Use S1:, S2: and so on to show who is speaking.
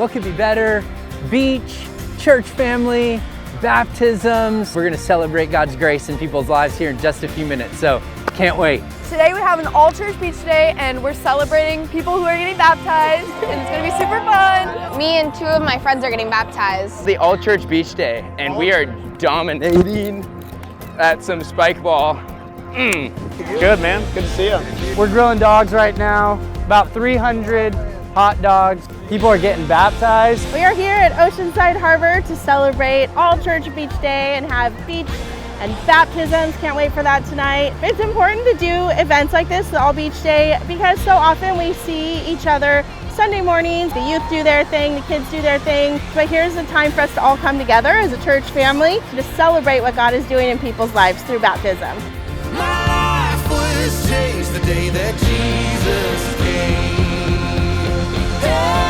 S1: what could be better? Beach, church family, baptisms. We're gonna celebrate God's grace in people's lives here in just a few minutes, so can't wait.
S2: Today we have an all-church beach day and we're celebrating people who are getting baptized and it's gonna be super fun.
S3: Me and 2 of my friends are getting baptized.
S4: The all-church beach day and we are dominating at some spike ball.
S5: Good, man. Good to see you.
S6: We're grilling dogs right now, about 300 hot dogs. People are getting baptized.
S7: We are here at Oceanside Harbor to celebrate All Church Beach Day and have beach and baptisms. Can't wait for that tonight. It's important to do events like this, the All Beach Day, because so often we see each other Sunday mornings. The youth do their thing, the kids do their thing. But here's a time for us to all come together as a church family to celebrate what God is doing in people's lives through baptism.
S8: My life was changed the day that Jesus came. Hey.